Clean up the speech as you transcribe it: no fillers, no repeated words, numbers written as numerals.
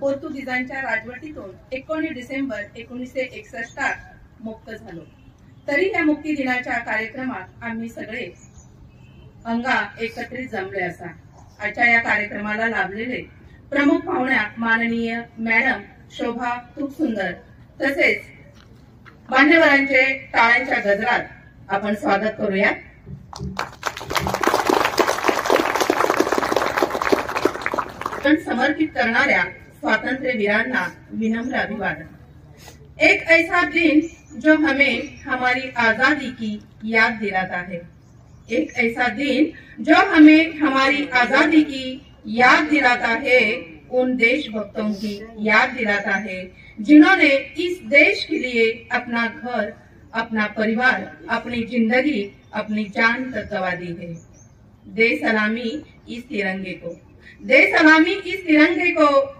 पोर्तुगीजांच्या राजवटीतून 19 डिसेंबर 1961 मुक्त झालो। तरी या मुक्ती दिनाच्या कार्यक्रमात आम्ही सगळे अंगा एकत्रित जमले असा। आजच्या या कार्यक्रमाला लाभलेले प्रमुख पाहुण्या माननीय मॅडम शोभा तुपसुंदर तसेच मान्यवरांचे टाळ्यांच्या गजरात आपण स्वागत करूया। समर्पित करणाऱ्या स्वातंत्र्य वीरांना विनम्र अभिवादन। एक ऐसा दिन जो हमें हमारी आजादी की याद दिलाता है, एक ऐसा दिन जो हमें हमारी आजादी की याद दिलाता है, उन देशभक्तों की याद दिलाता है जिन्होंने इस देश के लिए अपना घर, अपना परिवार, अपनी जिंदगी, अपनी जान तक गंवा दी है। दे सलामी इस तिरंगे को, दे सलामी इस तिरंगे को।